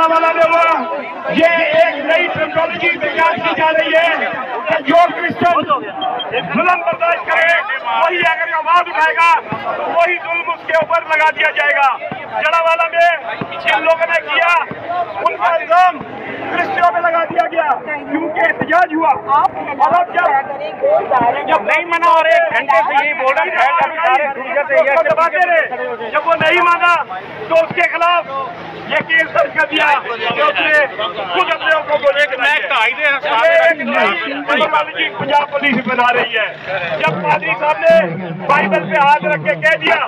जड़ावाला में हुआ, ये एक नई टेक्नोलॉजी तैयार की जा रही है कि जो क्रिश्चियन जुल्म बर्दाश्त करे वही अगर आवाज उठाएगा तो वही जुल्म उसके ऊपर लगा दिया जाएगा। जड़ावाला में जिन लोगों ने किया उनका इल्जाम क्रिश्चियनों पे लगा दिया गया क्योंकि एहतजाज हुआ। और अब जब नहीं माना और 1 घंटे से यही बोल रहे जब वो नहीं माना तो उसके खिलाफ ये केस दर्ज कर दिया कि उसने खुद अपने को पंजाब पुलिस बना रही है। जब पादरी साहब ने बाइबल पे हाथ रख के कह दिया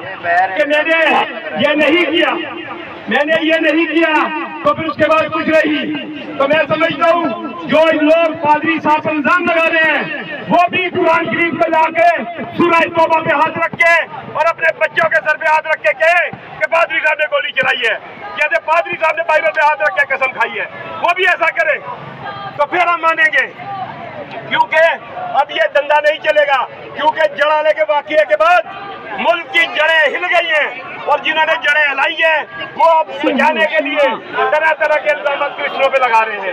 कि मैंने ये नहीं किया तो फिर उसके बाद कुछ नहीं, तो मैं समझता हूँ जो लोग पादरी साहब पर इल्जाम लगा रहे हैं वो भी कुरान शरीफ पे लाके सूरह तौबा पे हाथ रख के और अपने बच्चों के सर पे हाथ रख के कहे कि पादरी साहब ने गोली चलाई है, कहते पादरी साहब ने बाइबल पे हाथ रख के कसम खाई है, वो भी ऐसा करे तो फिर हम मानेंगे। क्योंकि अब ये धंधा नहीं चलेगा, क्योंकि जड़ाले के वाकये के बाद मुल्क की जड़ें हिल गई हैं और जिन्होंने जड़ें हिलाई है वो अब समझाने के लिए तरह तरह के इल्जाम क्रिश्चियनों पे लगा रहे हैं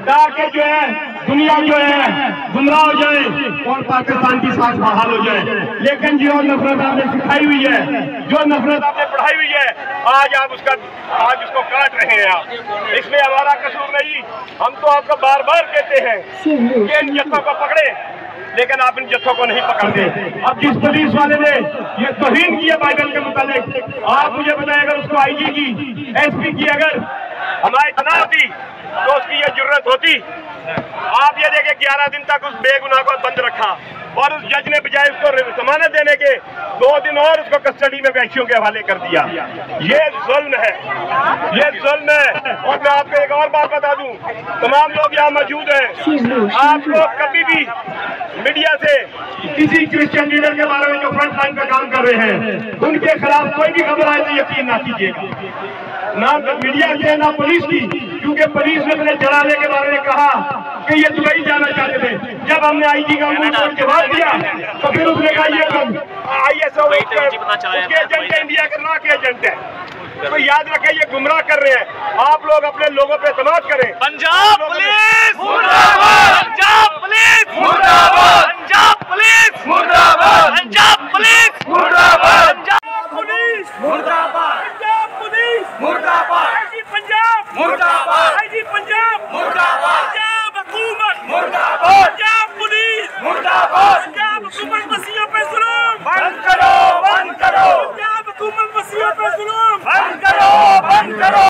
ताकि जो है दुनिया जो है गुमराह हो जाए और पाकिस्तान की साख बहाल हो जाए। लेकिन जो नफरत आपने सिखाई हुई है, जो नफरत आपने पढ़ाई हुई है, आज उसको काट रहे हैं आप। इसमें हमारा कसूर नहीं, हम तो आपको बार बार कहते हैं कि इन जत्थों को पकड़े, लेकिन आप इन जत्थों को नहीं पकड़ते। अब जिस पुलिस वाले ने ये तौहीन किया बाइबल के मुताबिक, आप मुझे बताएं अगर उसको IG की SP की अगर हमारी तना होती तो उसकी ये जुर्रत होती। आप ये देखें 11 दिन तक उस बेगुनाह को बंद रखा और उस जज ने बजाय उसको जमानत देने के 2 दिन और उसको कस्टडी में वैश्यों के हवाले कर दिया। ये जुल्म है, ये जुल्म है। और मैं आपको एक और बात बता दूं, तमाम लोग यहाँ मौजूद हैं, आप लोग कभी भी मीडिया से किसी क्रिश्चियन लीडर के बारे में जो फ्रंट लाइन पर काम कर रहे हैं उनके खिलाफ कोई भी खबर आए तो यकीन ना कीजिएगा, ना मीडिया की ना पुलिस की, क्योंकि पुलिस ने अपने जड़ाले के बारे में कहा कि ये दुबई जाना चाहते थे। जब हमने IG का मुंह तोड़ जवाब दिया तो फिर उसने कहा ये ISO उसके एजेंट है, इंडिया के ना के एजेंट है। तो याद रखें ये गुमराह कर रहे हैं। आप लोग अपने लोगों पे एतमाद करें। पंजाब पुलिस मुर्दाबाद, पंजाब पुलिस मुर्दाबाद, पंजाब पुलिस मुर्दाबाद, पंजाब पुलिस मुर्दाबाद, पंजाब पुलिस मुर्दाबाद, पंजाब पुलिस मुर्दाबाद, IG पंजाब मुर्दाबाद, IG पंजाब मुर्दाबाद, पंजाब हुकूमत मुर्दाबाद, पंजाब पुलिस मुर्दाबाद, पंजाब हुकूमत मसीहों पे जुल्म बंद करो, बंद करो, पंजाब हुकूमत मसीहों पे जुल्म बंद करो, बंद करो।